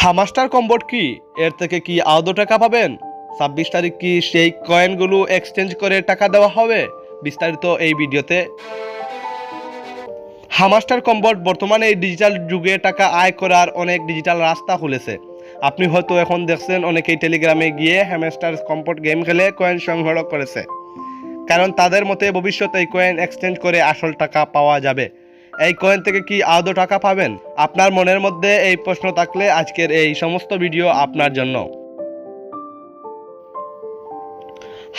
Hamster কম্বোট কি? এর থেকে কি আদৌ টাকা পাবেন? 26 তারিখ কি সেই কয়েনগুলো এক্সচেঞ্জ করে টাকা দেওয়া হবে? বিস্তারিত এই ভিডিওতে। হামাস্টার কম্বোট বর্তমানে এই ডিজিটাল যুগে টাকা আয় করার অনেক ডিজিটাল রাস্তা খুলেছে। আপনি হয়তো এখন দেখছেন অনেকেই টেলিগ্রামে গিয়ে হ্যামস্টার কম্বোট গেম খেলে কয়েন সংগ্রহ করেছে, কারণ তাদের মতে ভবিষ্যতে এই কয়েন এক্সচেঞ্জ করে আসল টাকা পাওয়া যাবে। এই কয়েন থেকে কি আদৌ টাকা পাবেন? আপনার মনের মধ্যে এই প্রশ্ন থাকলে আজকের এই সমস্ত ভিডিও আপনার জন্য।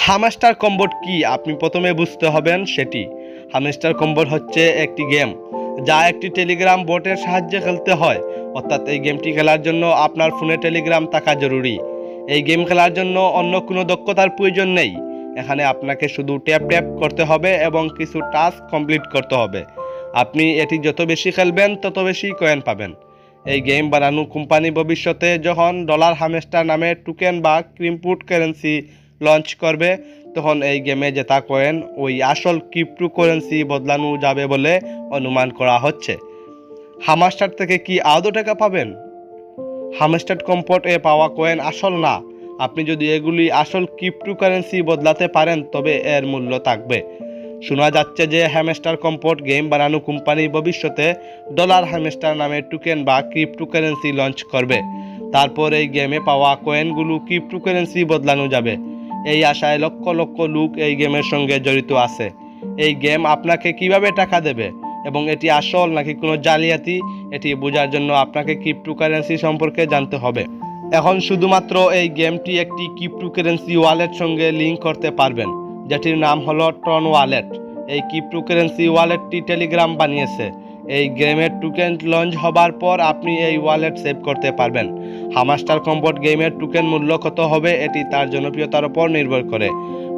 হামস্টার কম্বোট কি আপনি প্রথমে বুঝতে হবেন সেটি। হামস্টার কম্বোট হচ্ছে একটি গেম যা একটি টেলিগ্রাম বোটের সাহায্যে খেলতে হয়। অর্থাৎ এই গেমটি খেলার জন্য আপনার ফোনে টেলিগ্রাম থাকা জরুরি। এই গেম খেলার জন্য অন্য কোনো দক্ষতার প্রয়োজন নেই। এখানে আপনাকে শুধু ট্যাপ ট্যাপ করতে হবে এবং কিছু টাস্ক কমপ্লিট করতে হবে। আপনি এটি যত বেশি খেলবেন তত বেশি কয়েন পাবেন। এই গেম বানানো কোম্পানি ভবিষ্যতে যখন ডলার হামস্টার নামে টোকেন বা ক্রিপ্টো কারেন্সি লঞ্চ করবে, তখন এই গেমে জেতা কয়েন ওই আসল ক্রিপ্টো কারেন্সি বদলানো যাবে বলে অনুমান করা হচ্ছে। হামস্টার থেকে কি আদৌ টাকা পাবেন? হামস্টার কম্পোট এ পাওয়া কয়েন আসল না। আপনি যদি এগুলি আসল ক্রিপ্টো কারেন্সি বদলাতে পারেন তবে এর মূল্য থাকবে। শোনা যাচ্ছে যে হ্যামস্টার কম্পোট গেম বানানো কোম্পানি ভবিষ্যতে ডলার হ্যামস্টার নামে টোকেন বা ক্রিপ্টো কারেন্সি লঞ্চ করবে। তারপর এই গেমে পাওয়া কয়েনগুলো ক্রিপ্টো কারেন্সি বদলানো যাবে। এই আশায় লক্ষ লক্ষ লোক এই গেমের সঙ্গে জড়িত আছে। এই গেম আপনাকে কিভাবে টাকা দেবে এবং এটি আসল নাকি কোনো জালিয়াতি, এটি বোঝার জন্য আপনাকে ক্রিপ্টো কারেন্সি সম্পর্কে জানতে হবে। এখন শুধুমাত্র এই গেমটি একটি ক্রিপ্টো কারেন্সি ওয়ালেট সঙ্গে লিঙ্ক করতে পারবেন, যেটির নাম হলো ট্রন ওয়ালেট। এই ক্রিপ্টো কারেন্সি ওয়ালেটটি টেলিগ্রাম বানিয়েছে। এই গেমের টোকেন লঞ্চ হবার পর আপনি এই ওয়ালেট সেভ করতে পারবেন। হামস্টার কম্বোট গেমের টোকেন মূল্য কত হবে এটি তার জনপ্রিয়তার উপর নির্ভর করে।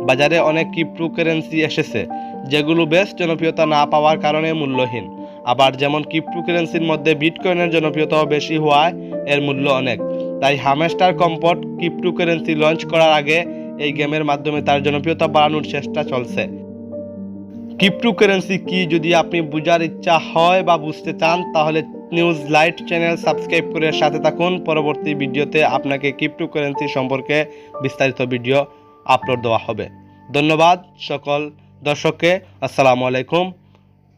বাজারে অনেক ক্রিপ্টো কারেন্সি এসেছে যেগুলো বেশ জনপ্রিয়তা না পাওয়ার কারণে মূল্যহীন। আবার যেমন ক্রিপ্টো কারেন্সির মধ্যে বিটকয়েনের জনপ্রিয়তা বেশি হওয়ায় এর মূল্য অনেক। তাই Hamster Kombat crypto currency launch করার আগে এই গেমের মাধ্যমে তার জনপ্রিয়তা বাড়ানোর চেষ্টা চলছে। ক্রিপ্টো কারেন্সি কি যদি আপনি বোঝার ইচ্ছা হয় বা বুঝতে চান, তাহলে নিউজ লাইট চ্যানেল সাবস্ক্রাইব করে সাথে থাকুন। পরবর্তী ভিডিওতে আপনাকে ক্রিপ্টো কারেন্সি সম্পর্কে বিস্তারিত ভিডিও আপলোড দেওয়া হবে। ধন্যবাদ সকল দর্শককে। আসসালামু আলাইকুম।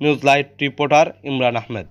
News light reporter Imran Ahmed.